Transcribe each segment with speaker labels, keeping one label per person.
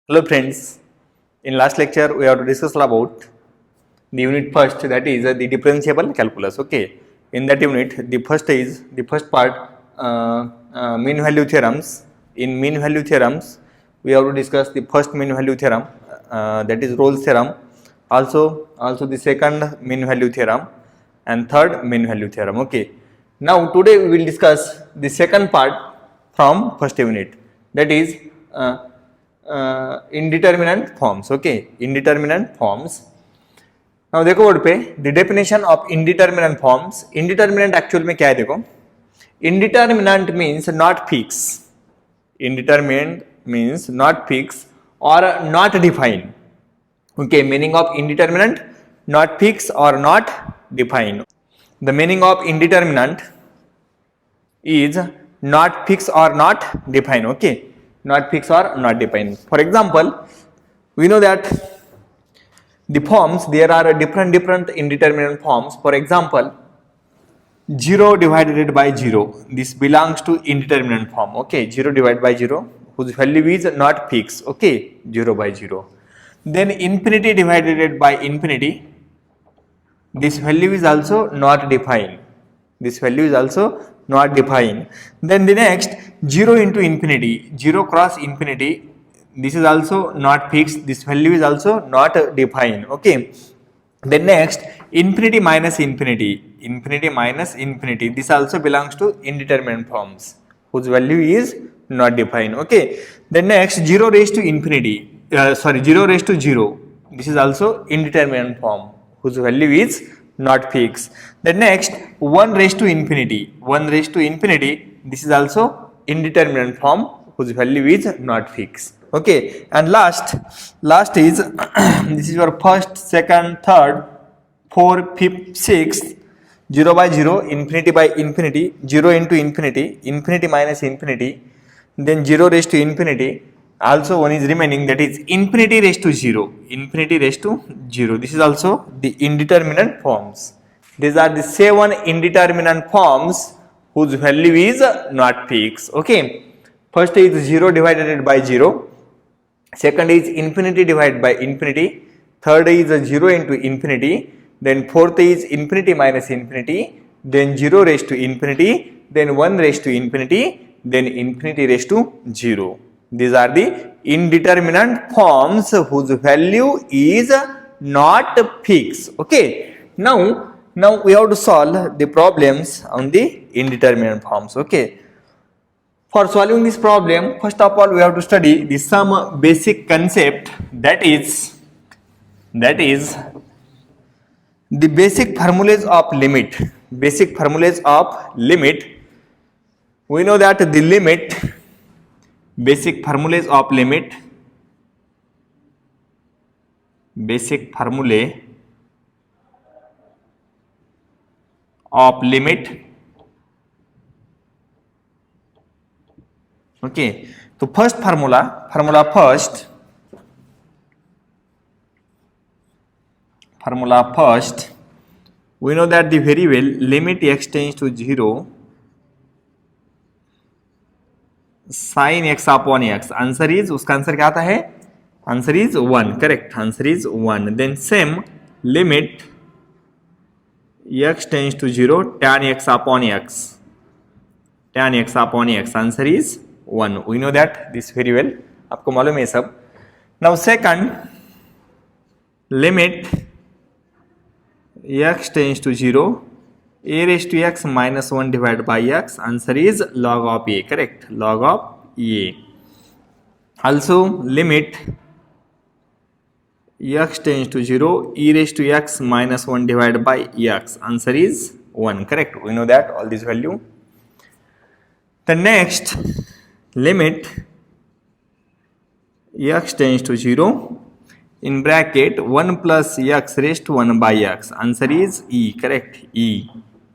Speaker 1: Hello friends, in last lecture we have to discuss about the unit first, that is the differentiable calculus. Okay, in that unit the first part mean value theorems. In mean value theorems we have to discuss the first mean value theorem, that is Rolle's theorem, also the second mean value theorem and third mean value theorem. Okay, now today we will discuss the second part from first unit, that is indeterminate forms. Okay, indeterminate forms. now देखो board पे the definition of indeterminate forms. Indeterminate actual में क्या है देखो, indeterminate means not fix. Indeterminate means not fix और not define. Okay, meaning of indeterminate not fix और not define. The meaning of indeterminate is not fixed or not defined. Okay, not fixed or not defined. For example, we know that the forms, there are different indeterminate forms. For example, 0 divided by 0, this belongs to indeterminate form. Okay, 0 divided by 0 whose value is not fixed. Okay, 0 by 0. Then infinity divided by infinity, this value is also not defined. This value is also not defined. Then the next 0 into infinity, 0 cross infinity, this is also not fixed. This value is also not defined. Okay, then next infinity minus infinity, infinity minus infinity, this also belongs to indeterminate forms whose value is not defined. Okay, then next 0 raised to infinity, 0 raised to 0, this is also indeterminate form whose value is not fixed. Then next 1 raised to infinity, 1 raised to infinity, this is also indeterminate form whose value is not fixed. Okay, and last is this is your first, second, third, 4, 5th, 6th, 0 by 0, infinity by infinity, 0 into infinity, infinity minus infinity, then 0 raised to infinity, also one is remaining, that is infinity raised to 0, infinity raised to 0, this is also the indeterminate forms. These are the 7 indeterminate forms whose value is not fixed. Okay, first is 0 divided by 0, second is infinity divided by infinity, third is 0 into infinity, then fourth is infinity minus infinity, then 0 raised to infinity, then 1 raised to infinity, then infinity raised to 0. These are the indeterminate forms whose value is not fixed. Okay, now we have to solve the problems on the indeterminate forms. Okay, for solving this problem, first of all we have to study the some basic concept, that is the basic formulas of limit. Basic formulas of limit. We know that the limit, basic formulas of limit, basic formulae of limit. Okay, so first formula first, we know that the variable limit x tends to 0 sin x upon x. Answer is, उसका answer क्या आता है? Answer is 1. Correct, answer is 1. Then same limit x tends to 0 tan x upon x, tan x upon x, answer is 1. We know that this very well, आपको मालूम है सब. Now second limit x tends to 0 a raised to x minus 1 divided by x, answer is log of a. Correct, log of a. Also limit x tends to 0 e raised to x minus 1 divided by x, answer is 1. Correct, we know that all this value. The next limit x tends to 0 in bracket 1 plus x raised to 1 by x, answer is e. Correct, e.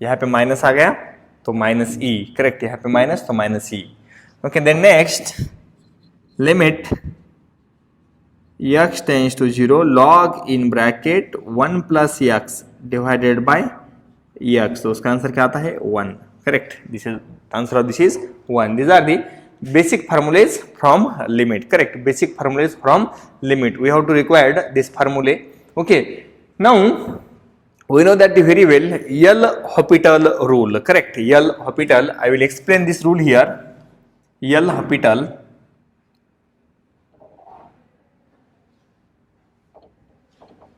Speaker 1: यहाँ पे minus आ गया तो minus ई. Correct, यहाँ पे minus तो minus e. Okay, then next limit x tends to 0 log in bracket 1 plus x divided by x, तो उसका answer क्या आता है? 1. Correct, this is answer of this is 1. This are the basic formulas from limit, correct? Basic formulas from limit. We have to require this formula. Okay. Now we know that very well L'Hopital rule, correct? L'Hopital. I will explain this rule here. L'Hopital.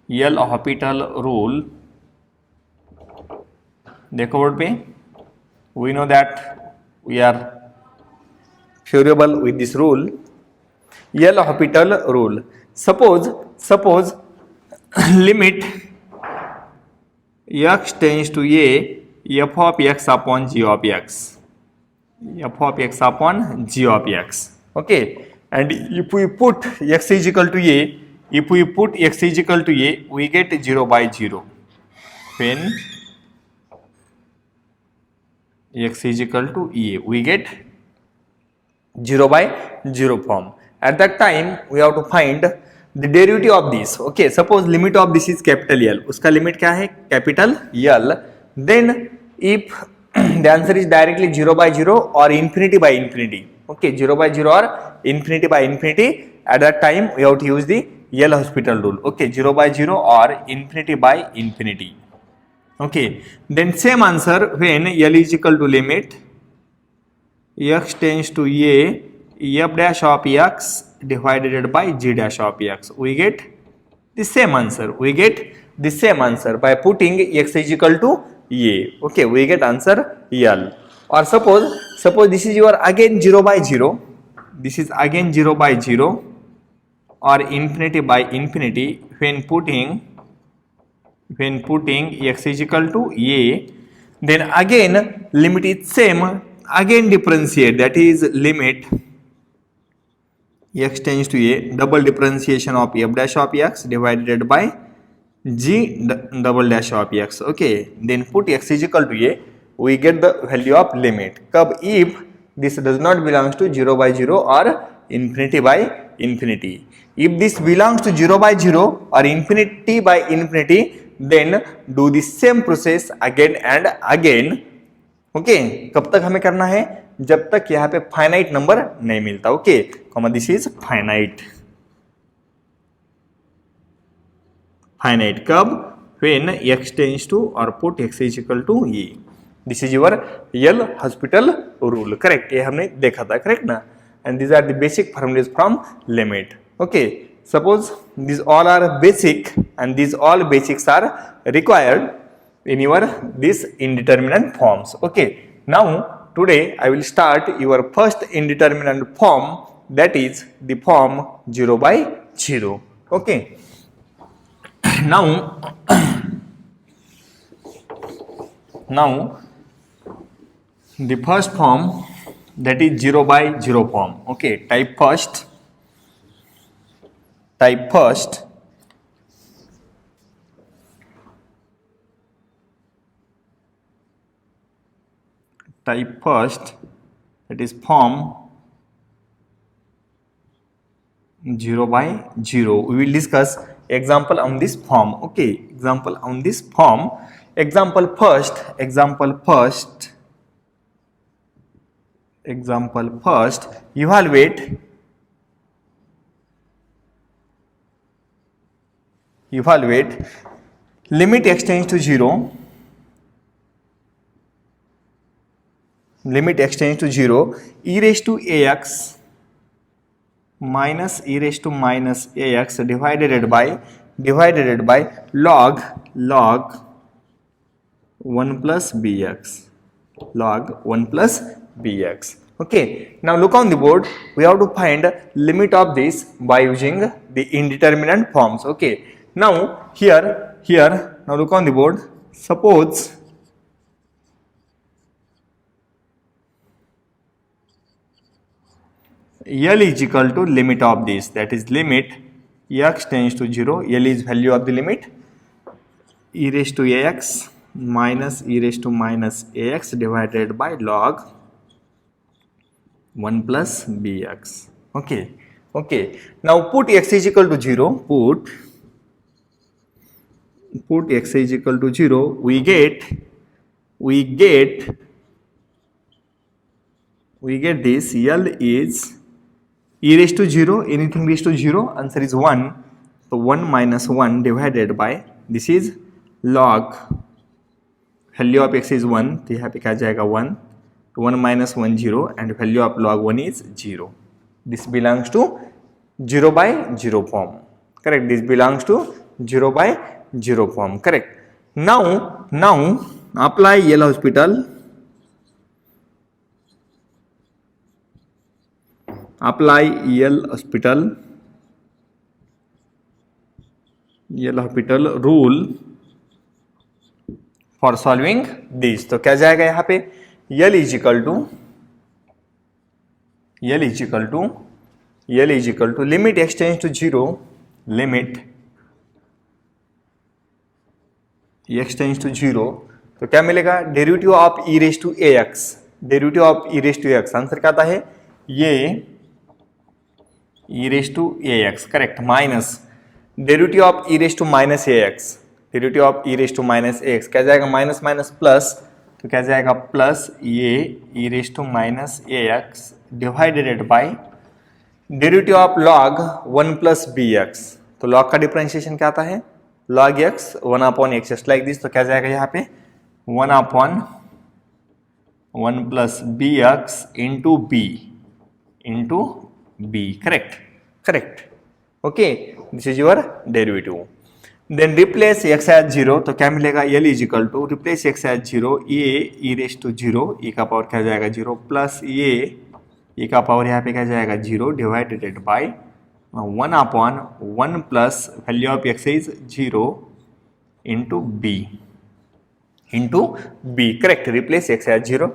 Speaker 1: L'Hopital rule. देखो board पे. We know that we are favorable with this rule. L'Hopital rule. Suppose limit x tends to a f of x upon g of x. F of x upon g of x. Okay. And if we put x is equal to a, we get 0 by 0. When x is equal to a, we get 0 by 0 form. At that time, we have to find the derivative of this. Okay, suppose limit of this is capital L. उसका limit क्या है? Capital L. Then if the answer is directly 0 by 0 or infinity by infinity. Okay, 0 by 0 or infinity by infinity. At that time, we have to use the L'Hopital rule. Okay, 0 by 0 or infinity by infinity. Okay, then same answer when L is equal to limit x tends to a f dash of x divided by g dash of x. We get the same answer. By putting x is equal to a. Okay, we get answer L. Or suppose this is your again 0 by 0. This is again 0 by 0 or infinity by infinity. When putting x is equal to a, then again limit is same. Again differentiate, that is limit x tends to a double differentiation of f dash of x divided by g double dash of x. Okay, then put x is equal to a, we get the value of limit. Kab if this does not belongs to 0 by 0 or infinity by infinity. If this belongs to 0 by 0 or infinity by infinity, then do the same process again and again. Okay, कब तक हमें करना है? जब तक यहाँ पे finite number नहीं मिलता. Okay, comma this is finite. कब? when x tends to or put x is equal to a. This is your L'Hopital rule. Correct? ये हमने देखा था, correct ना? And these are the basic formulas from limit. Okay, suppose these all are basic and these all basics are required in your this indeterminate forms. Okay, now today I will start your first indeterminate form, that is the form 0 by 0. Okay, now the first form, that is 0 by 0 form. Okay, type first that is form 0 by 0. We will discuss example on this form. Okay, example on this form. Example first, evaluate limit x tends to 0, e raised to ax minus e raised to minus ax divided by log 1 plus bx. Okay, now look on the board. We have to find limit of this by using the indeterminate forms. Okay, now here now look on the board. Suppose L is equal to limit of this, that is limit x tends to 0. L is value of the limit e raised to ax minus e raised to minus ax divided by log 1 plus bx. Okay, now put x is equal to 0. Put x is equal to 0. We get we get this L is e raised to 0, anything raised to 0, answer is 1. So 1 minus 1 divided by, this is log, value of x is 1, तो यहाँ पे क्या जाएगा 1, 1 minus 1 0 and value of log 1 is 0. This belongs to 0 by 0 form. Correct. This belongs to 0 by 0 form. Correct. Now apply L'Hospital. Apply L'Hospital rule for solving this. तो क्या जाएगा यहाँ पे L is equal to limit x tends to 0, limit x tends to 0, तो क्या मिलेगा derivative of e raise to ax, derivative of e raise to ax, answer क्या आता है ये e raise to ax, correct, minus derivative of e raise to minus ax, derivative of e raise to minus ax क्या जाएगा minus minus plus, तो क्या जाएगा plus ये e raise to minus ax divided by derivative of log 1 plus bx, तो log का differentiation क्या आता है log x 1 upon x, just like this, तो क्या जाएगा यहाँ पे 1 upon 1 plus bx into b, correct, okay, this is your derivative. Then replace x as 0, तो क्या मिलेगा L is equal to replace x as 0 e raise to 0, e का power क्या जाएगा 0 प्लस e का पावर यहाँ पे क्या जाएगा 0 divided by 1 upon 1 plus value of x is 0 into b, correct, replace x as 0.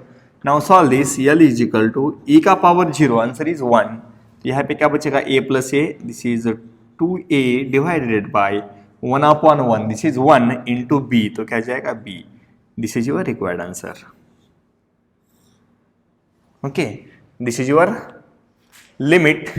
Speaker 1: Now solve this, L is equal to e का power 0, answer is 1, यहाँ पे क्या बचेगा a plus a, this is 2a divided by 1 upon 1, this is 1 into b, तो क्या जाएगा b, this is your required answer. Okay, this is your limit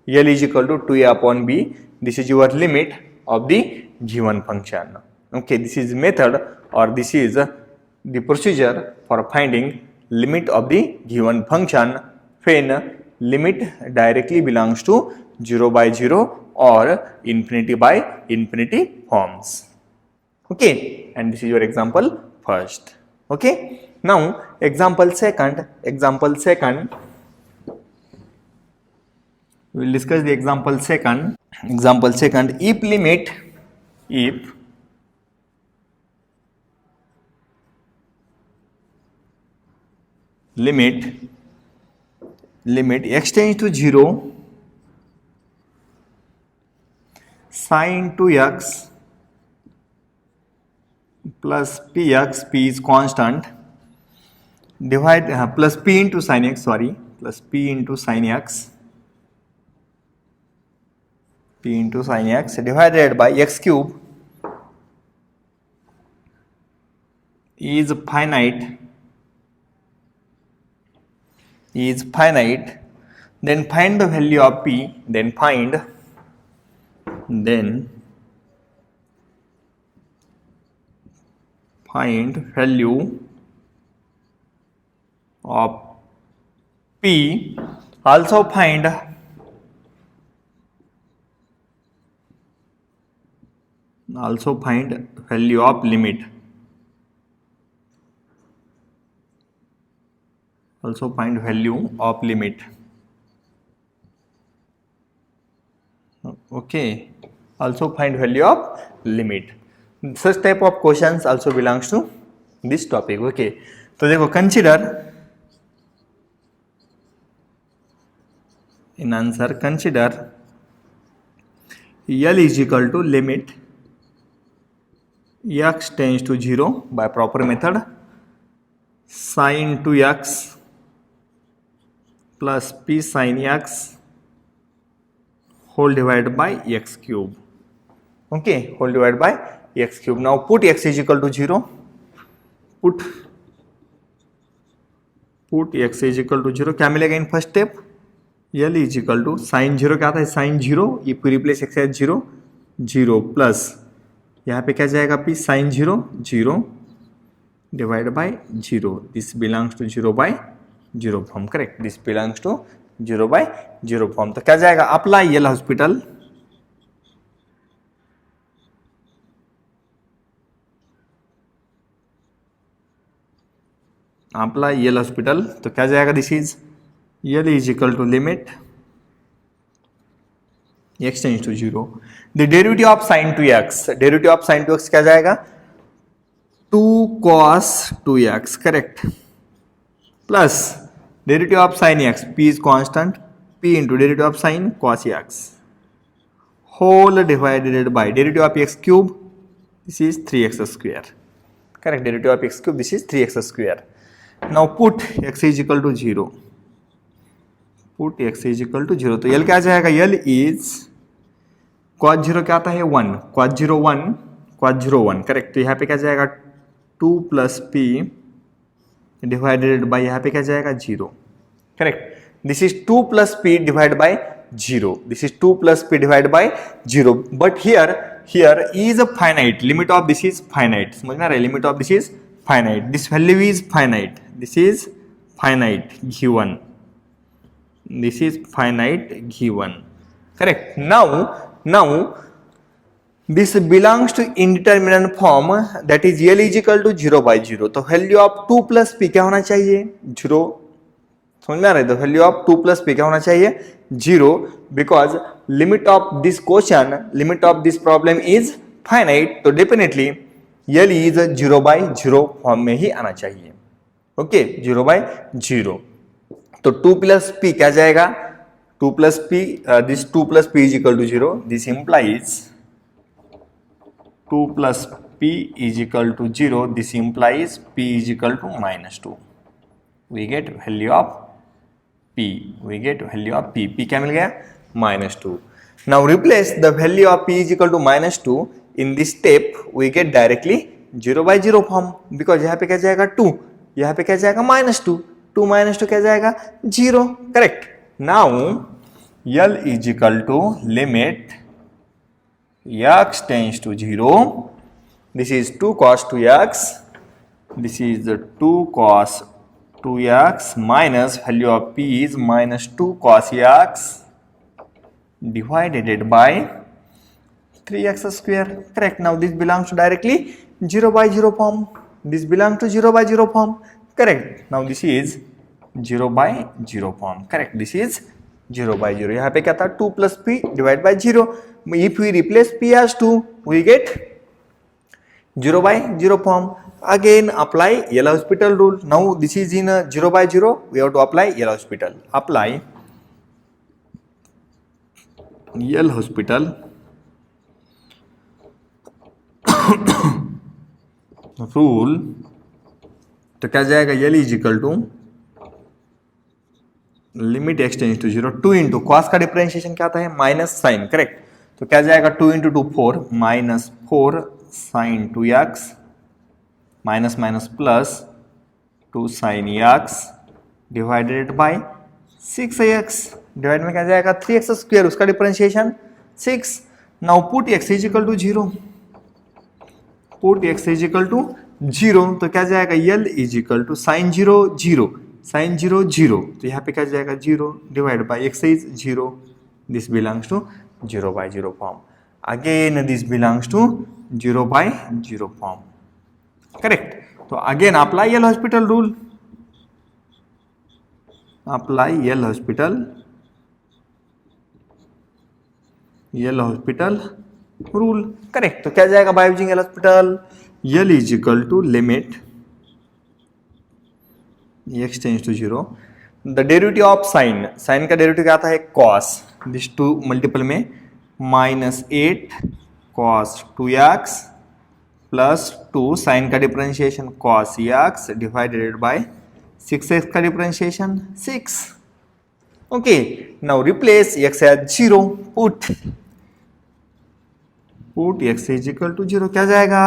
Speaker 1: L is equal to 2a upon b. This is your limit of the given function. Okay, this is method or this is the procedure for finding limit of the given function when limit directly belongs to 0 by 0 or infinity by infinity forms. Okay, and this is your example first. Okay, now example second. We will discuss the example second. If limit x tends to 0, sin 2x plus px, p is constant, divide plus p into sin x, plus p into sin x divided by x cube is finite, then find the value of p, then find value of p, also find value of limit, okay, also find value of limit. Such type of questions also belongs to this topic. Okay, तो देखो consider in answer, consider L is equal to limit x tends to 0 by proper method, sin 2x plus p sin x whole divided by x cube. Okay, whole divided by x cube. Now put x is equal to 0. Put x is equal to 0. क्या मिलेगा in first step? L is equal to sin 0 क्या आता है? sin 0, if we replace x as 0, 0 plus यहाँ पे क्या जाएगा p sin 0, 0 divide by 0. This belongs to 0 by zero form, correct, this belongs to 0/0 form. तो क्या जाएगा, apply L'Hospital, apply L'Hospital, तो क्या जाएगा, this is L is equal to limit x tends to 0, the derivative of sine 2x, derivative of sine 2x क्या जाएगा, 2 cos 2x, correct, plus derivative of sign x, p is constant, p into derivative of sine cos x whole divided by derivative of x cube, this is 3x square, correct, derivative of x cube, this is 3x square. Now put x is equal to 0, put x is equal to 0, तो l क्या जाएगा, l is cos 0 क्या आता है 1, cos 0 1, cos 0 1, correct, तो यहाँ पे क्या जाएगा 2 प्लस p डिवाइडेड बाय यहाँ पे क्या जाएगा 0, correct, this is 2 plus p divide by 0, this is 2 plus p divide by 0, but here is a finite, limit of this is finite, समझ में आ रहा है, limit of this is finite, this value is finite, this is finite given, this is finite given, correct. Now this belongs to indeterminate form, that is L is equal to 0/0, तो value of 2 plus P क्या होना चाहिए 0, समझ में आ रहा है, तो value of 2 plus P क्या होना चाहिए 0, because limit of this question, limit of this problem is finite, तो डेफिनेटली L इज 0/0 फॉर्म में ही आना चाहिए, ओके, 0/0, तो 2 प्लस पी क्या जाएगा, 2 plus p, this 2 plus p is equal to 0, this implies 2 plus p is equal to 0, this implies p is equal to -2, we get value of p, we get value of p क्या मिल गया -2। Now replace the value of p is equal to -2 in this step, we get directly 0/0 form, because यहाँ पे क्या जाएगा 2, यहाँ पे क्या जाएगा -2, 2 - 2 क्या जाएगा 0, correct. Now L is equal to limit x tends to 0, this is 2 cos 2x, this is 2 cos 2x minus value of p is -2 cos x divided by 3x square, correct. Now this belongs to directly 0/0 form, this belongs to 0/0 form, correct. Now this is 0/0 form, correct, this is 0/0, यहाँ पे क्या था 2 plus p divided by 0, if we replace p as 2 we get 0/0 form. Again apply L hospital rule, now this is in 0/0, we have to apply L hospital, apply L hospital rule, तो क्या जाएगा L is equal to limit x tends to 0, 2 into cos का differentiation क्या आता है minus sign, correct, तो क्या जाएगा 2 into 2 4, -4 sine 2x minus minus plus 2 sine x divided by 6x, divide में क्या जाएगा 3x स्क्वायर, उसका differentiation 6। Now put x is equal to 0, put x is equal to 0, तो क्या जाएगा L is equal to sine 0 0, sine 0 0, तो यहाँ पे क्या जाएगा 0 divide by x is 0, this belongs to 0/0 form, again this belongs to 0/0 form, correct. तो again apply L Hospital rule, apply L Hospital rule, correct, तो क्या जाएगा by using L Hospital, L is equal to limit x tends to 0, the derivative of sine, sine का derivative क्या आता है cos, this 2 multiple में -8 cos 2x plus 2 sine का differentiation cos x divided by 6x का differentiation 6, okay. Now replace x as 0, put x is equal to 0, क्या जाएगा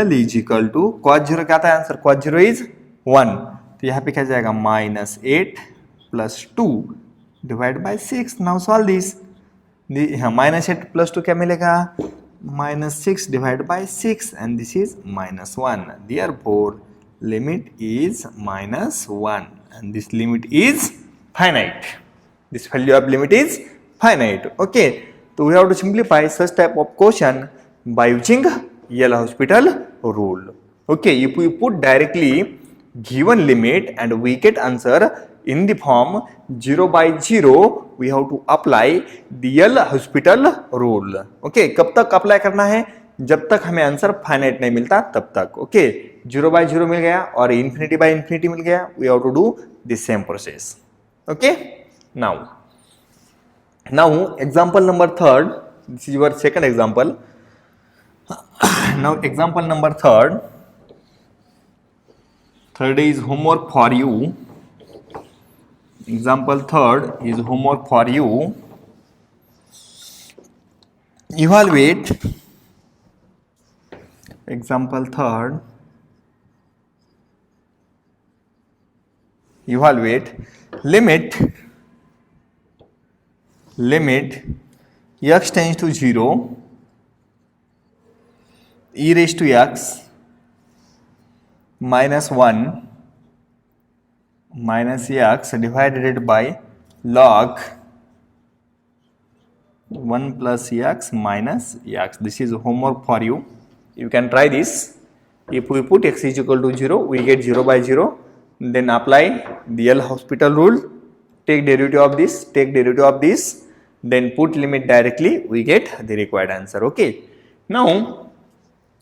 Speaker 1: L is equal to cos 0 क्या आता है आंसर, cos 0 इज 1, तो यहाँ पे क्या जाएगा -8 plus 2 divide by 6, now solve this, -8 plus 2 क्या मिलेगा -6 divide by 6 and this is -1, therefore limit is -1, and this limit is finite. This value of limit is finite. Okay, so we have to simplify such type of question by using L'Hospital rule. Okay, if we put directly given limit and we get answer in the form 0 by 0, we have to apply the L'Hospital rule. Okay, कब तक apply करना है? जब तक हमें answer finite नहीं मिलता तब तक. ओके, 0 by 0 मिल गया और इन्फिनिटी बाय इन्फिनिटी मिल गया. We have to do the same process. Okay, now example number 3. This is your second example. Now example number 3. Third is homework for you. Example 3 is homework for you. Evaluate. Example 3. Evaluate limit x tends to 0 e raised to x minus 1 minus x divided by log 1 plus x minus x. This is homework for you. You can try this. If we put x is equal to 0, we get 0 by 0. Then apply the L'Hospital rule. Take derivative of this, take derivative of this. Then put limit directly. We get the required answer. Okay. Now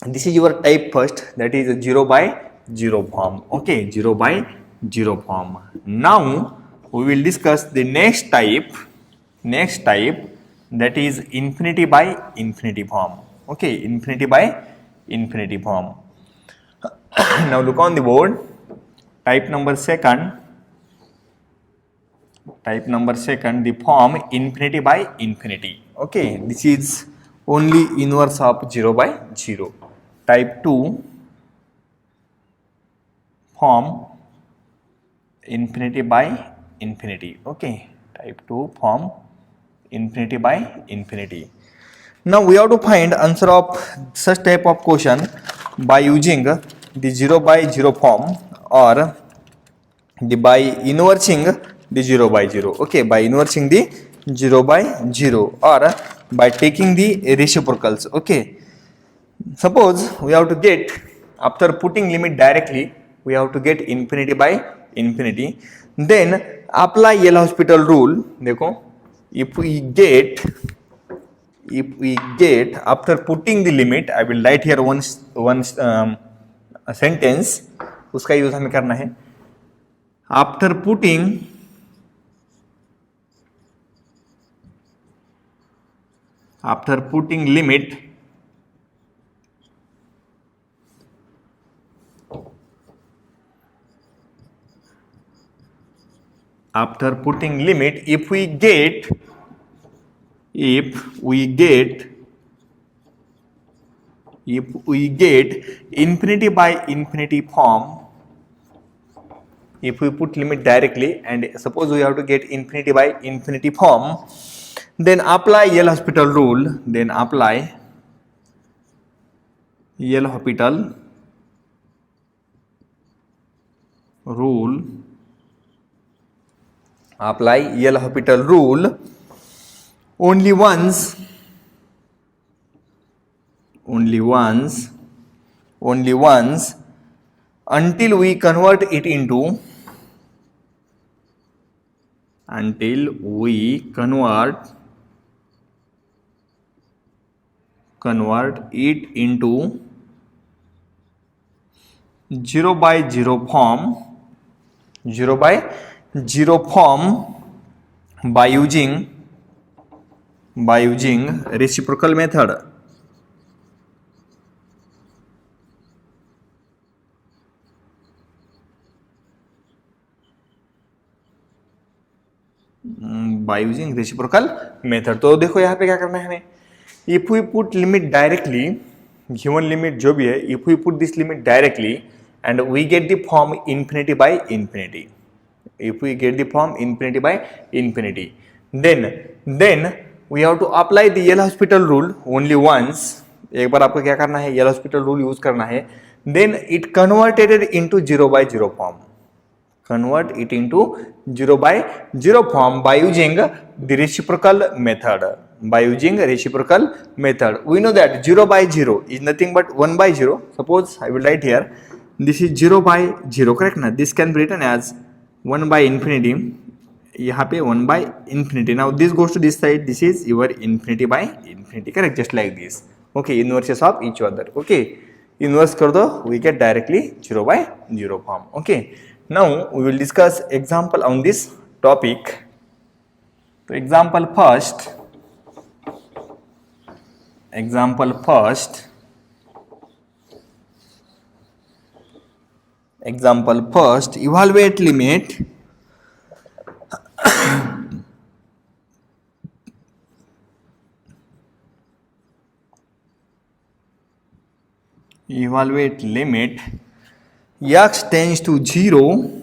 Speaker 1: this is your type first. That is a 0 by 0 form. Okay, 0 by 0 form. Now we will discuss the next type. That is infinity by infinity form. Okay, infinity by infinity form. Now look on the board. Type number second, the form infinity by infinity. Okay, this is only inverse of 0 by 0. Type 2, form infinity by infinity. Okay, type 2 form infinity by infinity. Now we have to find answer of such type of question by using the 0 by 0 form or by inversing the 0 by 0. Okay, by inversing the 0 by 0 or by taking the reciprocals. Okay, suppose we have to get, after putting limit directly, we have to get infinity by infinity. Then apply L'Hospital rule. देखो, if we get after putting the limit, I will write here one sentence. उसका use हमें करना है. After putting limit if we get infinity by infinity form, if we put limit directly and suppose we have to get infinity by infinity form, then apply L'Hospital rule. Apply L'Hospital rule only once until we convert it into convert it into 0 by 0 form by using reciprocal method. By using reciprocal method. तो देखो यहाँ पे क्या करना है हमें. If we put limit directly, given limit जो भी है, if we put this limit directly and we get the form infinity by infinity, if we get the form infinity by infinity, then we have to apply the L'Hospital rule only once. एक बार आपको क्या करना है, L'Hospital rule use करना है. Then it converted into 0 by 0 form. convert it into 0 by 0 form by using the reciprocal method. By using reciprocal method, we know that 0 by 0 is nothing but 1 by 0. Suppose I will write here, this is 0 by 0, correct ना? This can be written as 1 by infinity. यहाँ पे 1 by infinity. Now this goes to this side, this is your infinity by infinity, correct? Just like this. Okay, inverses of each other. Okay, inverse कर दो, we get directly 0 by 0 form. Okay, now we will discuss example on this topic. So example first, evaluate limit x tends to 0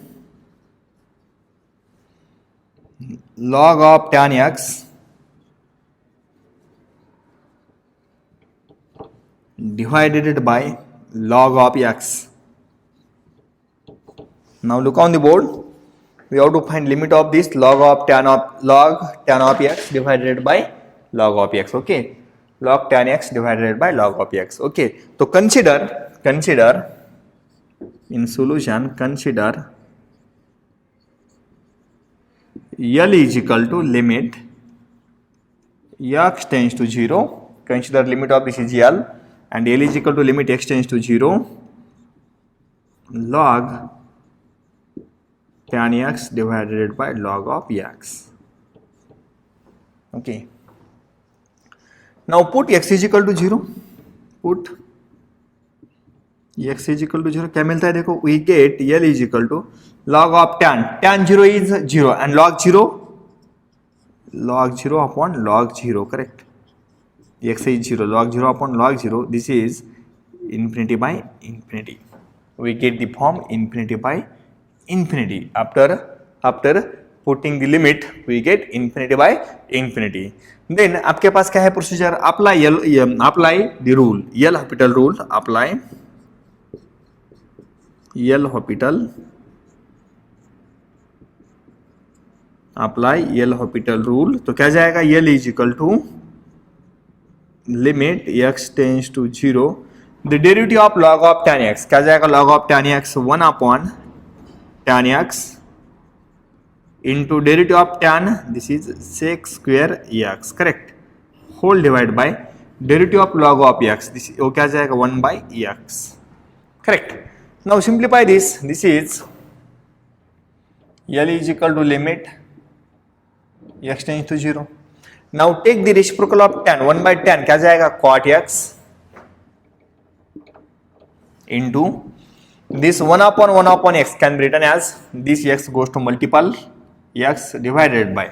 Speaker 1: log of tan x divided by log of x. Now look on the board. We have to find limit of this log tan of x divided by log of x. Okay, log tan x divided by log of x. Okay, so consider in solution, consider L is equal to limit x tends to 0. Consider limit of this is L, and L is equal to limit x tends to 0 log tan x divided by log of x. Okay, now put x is equal to 0. Put x is equal to 0. क्या मिलता है देखो, we get L is equal to log of tan 0 is 0 and log 0 upon log 0, correct? X is 0, log 0 upon log 0, this is infinity by infinity. We get the form infinity by infinity. After putting the limit, we get infinity by infinity. Then आपके पास क्या है procedure? apply the rule, L'Hopital rule. Apply L'Hopital rule. तो क्या जाएगा? L is equal to limit x tends to 0, the derivative of log of tan x. क्या जाएगा? log of tan x 1 upon tan x into derivative of tan, this is sec square x, correct? Whole divided by derivative of log of x, this वो क्या जाएगा? 1 by x, correct? Now simplify this. This is L is equal to limit x tends to 0. Now take the reciprocal of tan. 1 by tan क्या जाएगा? cot x into this 1 upon x can be written as this x goes to multiple x divided by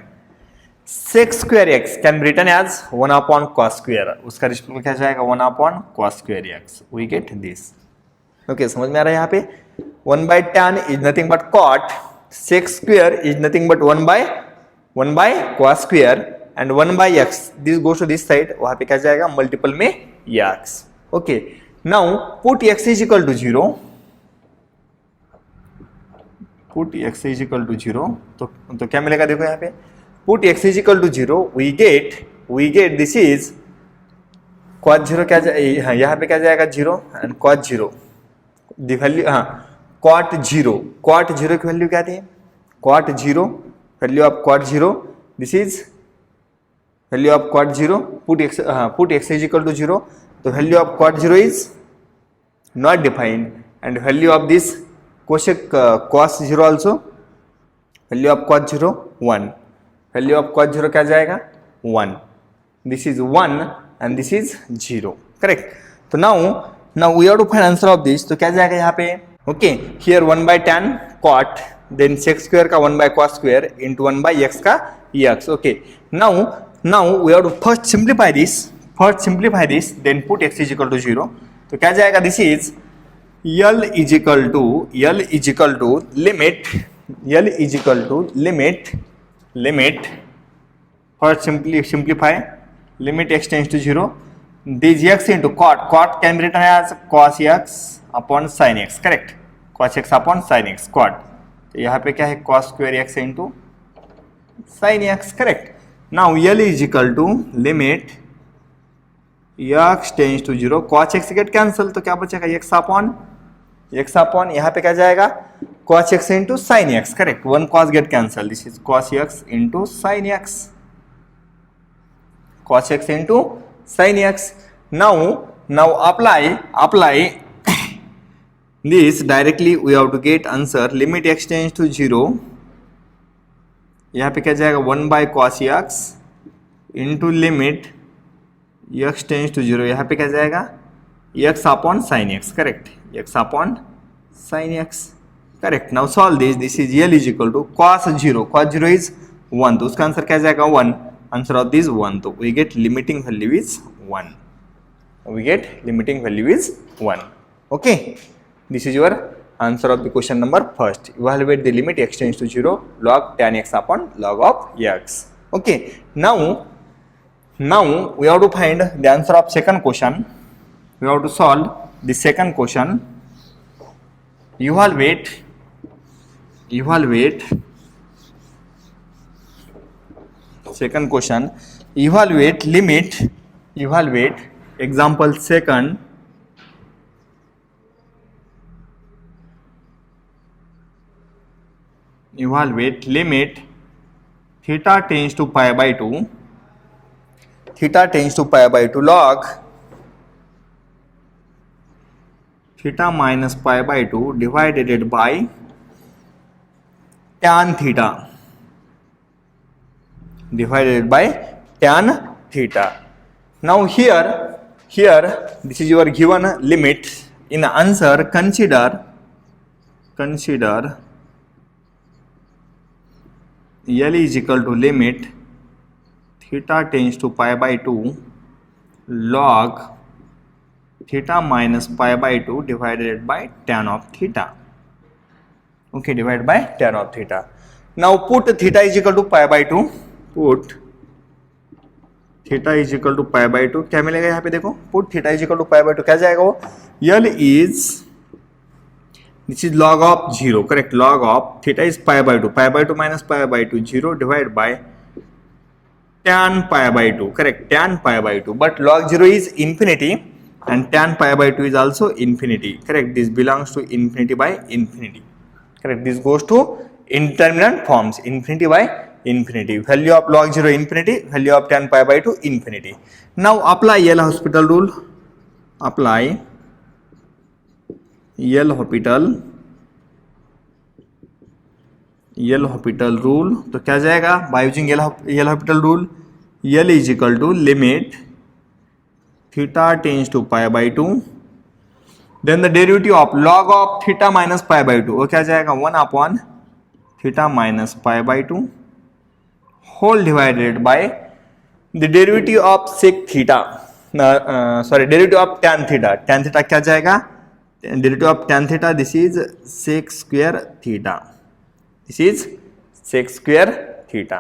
Speaker 1: sec square x can be written as 1 upon cos square. उसका reciprocal क्या जाएगा? 1 upon cos square x. We get this. Okay, समझ में आ रहा है यहाँ पे? 1 by tan is nothing but cot, sec square is nothing but 1 by cos square, and 1 by x, this goes to this side, वहाँ पे क्या जाएगा? multiple में x. Okay, now put x is equal to 0. Put x is equal to 0. तो क्या मिलेगा देखो यहाँ पे? Put x is equal to 0. We get this is cos 0 क्या जाएगा? यहाँ पे क्या जाएगा? 0 and cos 0. The value cot 0 की वैल्यू क्या थी? cot 0, value of cot 0, this is value of cot 0. Put x is equal to 0. The value of cot 0 is not defined, and value of this cosec cos 0 also, value of cot 0 1, value of cot 0 क्या जाएगा? 1. This is 1 and this is 0, correct? तो now we have to find answer of this. तो क्या जाएगा यहाँ पे? Okay, here 1 by tan cot, then sec square का 1 by cos square into 1 by x का x. Okay, now we have to first simplify this, then put x is equal to 0. तो क्या जाएगा? This is L is equal to limit first simplify limit x tends to 0, this x into cot can be written as cos x upon sin x, correct? Cos x upon sin x, cot. तो यहाँ पे क्या है cos square x into sine x, correct. Now L is equal to limit x tends to 0, cos x get cancel, तो क्या बचेगा x upon यहाँ पे क्या जाएगा cos x into sine x, correct. One cos get cancel, this is cos x into sine x, cos x into sine x. now apply this directly, we have to get answer limit x tends to 0, यहाँ पे क्या जाएगा 1 by cos x into limit x tends to 0, यहाँ पे क्या जाएगा x upon sine x, correct, x upon sine x, correct. Now solve this is l is equal to cos 0 is 1, तो उसका आंसर क्या जाएगा 1, आंसर ऑफ दिस 1, तो we get limiting value is 1, we get limiting value is 1. Okay, this is your answer of the question number first. Evaluate the limit x tends to 0 log tan x upon log of x. Okay, now we have to find the answer of second question. We have to solve the second question. Evaluate second question. Evaluate example second, evaluate limit theta tends to pi by 2 log theta minus pi by 2 divided by tan theta Now here this is your given limit. In answer consider L is equal to limit theta tends to pi by 2 log theta minus pi by 2 divided by tan of theta. Okay, divided by tan of theta. Now put theta is equal to pi by 2. Put theta is equal to pi by 2, क्या मिलेगा यहाँ पे देखो, put theta is equal to pi by 2, क्या जाएगा वो, L is this is log of 0, correct, log of theta is pi by 2 minus pi by 2 0 divide by tan pi by 2, correct, tan pi by 2, but log 0 is infinity and tan pi by 2 is also infinity, correct, this belongs to infinity by infinity, correct, this goes to indeterminate forms, infinity by infinity, value of log 0 infinity, value of tan pi by 2 infinity. Now apply L'Hospital rule, apply L'Hospital rule, तो क्या जाएगा by using L'Hospital rule, L is equal to limit theta tends to pi by 2, then the derivative of log of theta minus pi by 2, वो क्या जाएगा 1 upon theta minus pi by 2 whole divided by the derivative of sec theta, derivative of tan theta. Tan theta क्या जाएगा, derivative of tan theta, this is sec square theta, this is sec square theta,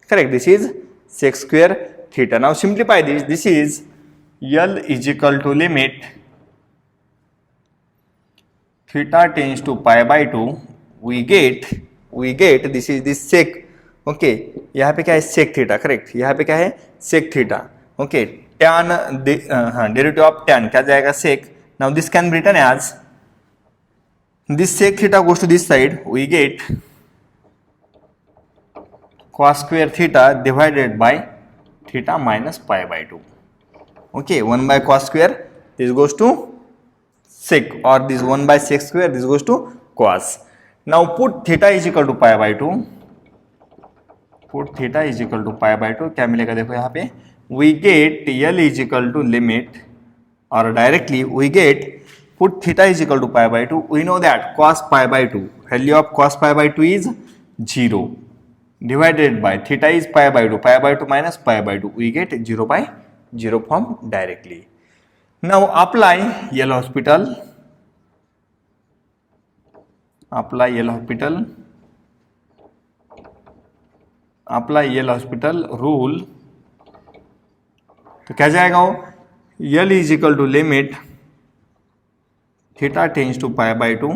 Speaker 1: correct, this is sec square theta. Now simplify this is L is equal to limit theta tends to pi by 2, we get this is this sec, okay यहाँ पे क्या है sec theta, correct, यहाँ पे क्या है sec theta, okay, tan derivative of tan क्या जाएगा sec. Now this can be written as this sec theta goes to this side, we get cos square theta divided by theta minus pi by 2. Okay, 1 by cos square, this goes to sec, or this 1 by sec square, this goes to cos. Now put theta is equal to pi by 2. Put theta is equal to pi by 2. क्या मिलेगा देखो यहाँ पे, we get L is equal to limit, or directly we get put theta is equal to pi by 2. We know that cos pi by 2, value of cos pi by 2 is 0. Divided by theta is pi by 2 minus pi by 2, we get 0 by 0 form directly. Now apply L'Hospital, apply L'Hospital rule, तो क्या जाएगा वो, L is equal to limit theta tends to pi by 2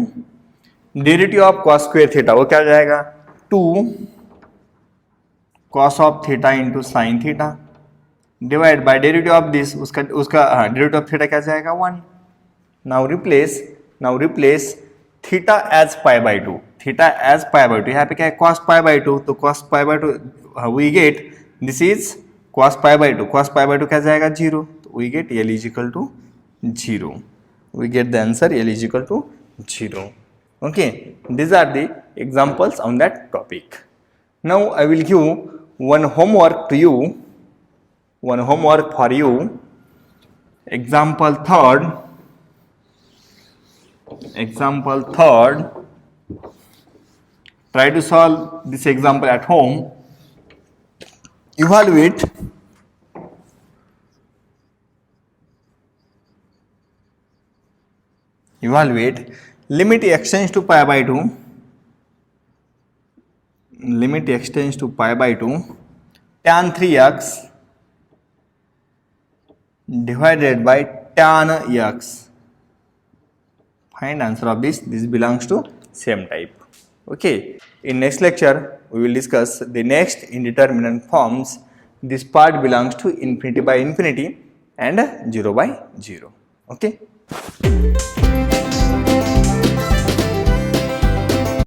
Speaker 1: derivative of cos square theta वो क्या हो जाएगा 2 cos of theta into sine theta divide by derivative of this उसका derivative of theta क्या जाएगा 1. Now replace theta as pi by 2. Theta as pi by 2 यहाँ पे क्या है कॉस पाई बाई 2. तो cos pi by 2 we get this is cos pi by 2. cos pi by 2 क्या जाएगा 0. तो we get L is equal to 0. We get the answer L is equal to 0. Okay, these are the examples on that topic. Now I will give one homework to you. One homework for you. Example third. Try to solve this example at home. Evaluate limit x tends to pi by 2 tan 3x divided by tan x. Find answer of this. This belongs to same type. Okay, in next lecture we will discuss the next indeterminate forms. This part belongs to infinity by infinity and 0 by 0. Okay.